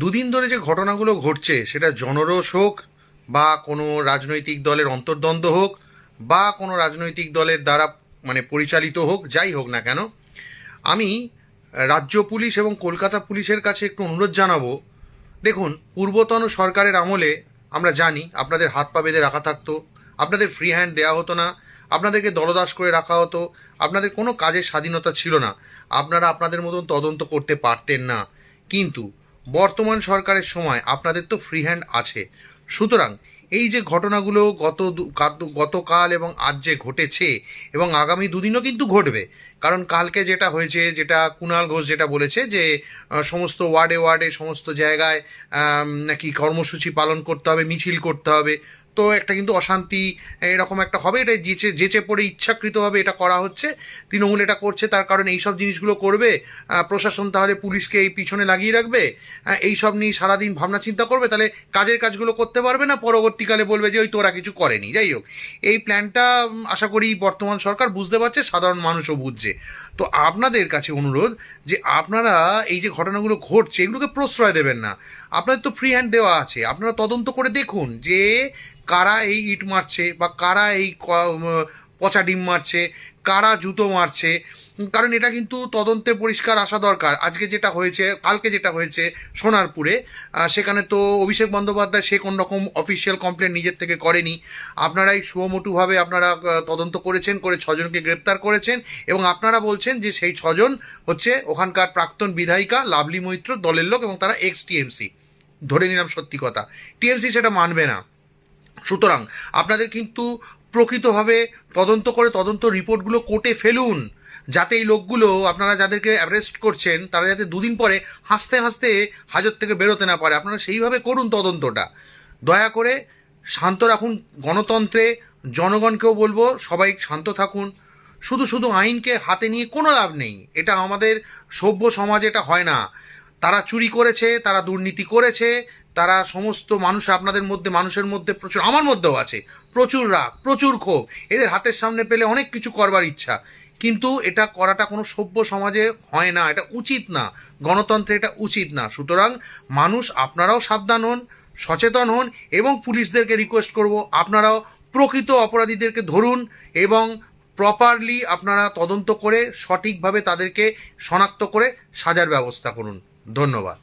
দুদিন ধরে যে ঘটনাগুলো ঘটছে সেটা জনরোষ হোক বা কোনো রাজনৈতিক দলের অন্তর্দ্বন্দ্ব হোক বা কোনো রাজনৈতিক দলের দ্বারা পরিচালিত হোক, যাই হোক না কেন, আমি রাজ্য পুলিশ এবং কলকাতা পুলিশের কাছে একটু অনুরোধ জানাবো। দেখুন, পূর্বতন সরকারের আমলে আমরা জানি আপনাদের হাত পা বেঁধে রাখা থাকতো, আপনাদের ফ্রি হ্যান্ড দেওয়া হতো না, আপনাদেরকে দলদাস করে রাখা হতো, আপনাদের কোনো কাজের স্বাধীনতা ছিল না, আপনারা আপনাদের মতন তদন্ত করতে পারতেন না। কিন্তু বর্তমান সরকারের সময় আপনাদের তো ফ্রি হ্যান্ড আছে। সুতরাং এই যে ঘটনাগুলো গতকাল এবং আজ যে ঘটেছে এবং আগামী দুদিনও কিন্তু ঘটবে, কারণ কালকে যেটা হয়েছে, যেটা কুণাল ঘোষ যেটা বলেছে যে সমস্ত ওয়ার্ডে ওয়ার্ডে সমস্ত জায়গায় নাকি কর্মসূচি পালন করতে হবে, মিছিল করতে হবে, তো একটা কিন্তু অশান্তি এরকম একটা হবে। এটা যেচে পড়ে ইচ্ছাকৃতভাবে এটা করা হচ্ছে, তৃণমূল এটা করছে, তার কারণ এইসব জিনিসগুলো করবে, প্রশাসন তাহলে পুলিশকে এই পিছনে লাগিয়ে রাখবে, এইসব নিয়ে সারাদিন ভাবনা চিন্তা করবে, তাহলে কাজের কাজগুলো করতে পারবে না, পরবর্তীকালে বলবে যে ওই তোরা কিছু করেনি। যাই হোক, এই প্ল্যানটা আশা করি বর্তমান সরকার বুঝতে পারছে, সাধারণ মানুষও বুঝছে। তো আপনাদের কাছে অনুরোধ যে আপনারা এই যে ঘটনাগুলো ঘটছে এগুলোকে প্রশ্রয় দেবেন না। আপনাদের তো ফ্রি হ্যান্ড দেওয়া আছে, আপনারা তদন্ত করে দেখুন যে কারা এই ইট মারছে বা কারা এই পচা ডিম মারছে, কারা জুতো মারছে, কারণ এটা কিন্তু তদন্তে পরিষ্কার আসা দরকার। আজকে যেটা হয়েছে, কালকে যেটা হয়েছে সোনারপুরে, সেখানে তো অভিষেক বন্দ্যোপাধ্যায় সে কোন রকম অফিসিয়াল কমপ্লেন নিজের থেকে করেনি। আপনারাই সুমোটুভাবে আপনারা তদন্ত করেছেন, করে 6 জনকে গ্রেপ্তার করেছেন এবং আপনারা বলছেন যে সেই 6 জন হচ্ছে ওখানকার প্রাক্তন বিধায়িকা লাভলি মৈত্র দলের লোক এবং তারা এক্স টিএমসি। ধরে নিলাম সত্যি কথা, টিএমসি সেটা মানবে না। সুতরাং আপনাদের কিন্তু প্রকৃতভাবে তদন্ত করে তদন্ত রিপোর্টগুলো কোর্টে ফেলুন, যাতে এই লোকগুলো আপনারা যাদেরকে অ্যারেস্ট করছেন তারা যাতে দুদিন পরে হাসতে হাসতে হাজত থেকে বেরোতে না পারে। আপনারা সেইভাবে করুন তদন্তটা। দয়া করে শান্ত রাখুন গণতন্ত্রে। জনগণকেও বলবো সবাই শান্ত থাকুন। শুধু শুধু আইনকে হাতে নিয়ে কোনো লাভ নেই, এটা আমাদের সভ্য সমাজ এটা হয় না। তারা চুরি করেছে, তারা দুর্নীতি করেছে, তারা সমস্ত মানুষ, আপনাদের মধ্যে মানুষের মধ্যে প্রচুর, আমার মধ্যেও আছে প্রচুর রাগ, প্রচুর ক্ষোভ, এদের হাতের সামনে পেলে অনেক কিছু করবার ইচ্ছা, কিন্তু এটা করাটা কোনো সভ্য সমাজে হয় না, এটা উচিত না, গণতন্ত্রে এটা উচিত না। সুতরাং মানুষ আপনারাও সাবধান হন, সচেতন হন এবং পুলিশদেরকে রিকোয়েস্ট করব আপনারাও প্রকৃত অপরাধীদেরকে ধরুন এবং প্রপারলি আপনারা তদন্ত করে সঠিকভাবে তাদেরকে শনাক্ত করে সাজার ব্যবস্থা করুন। ধন্যবাদ।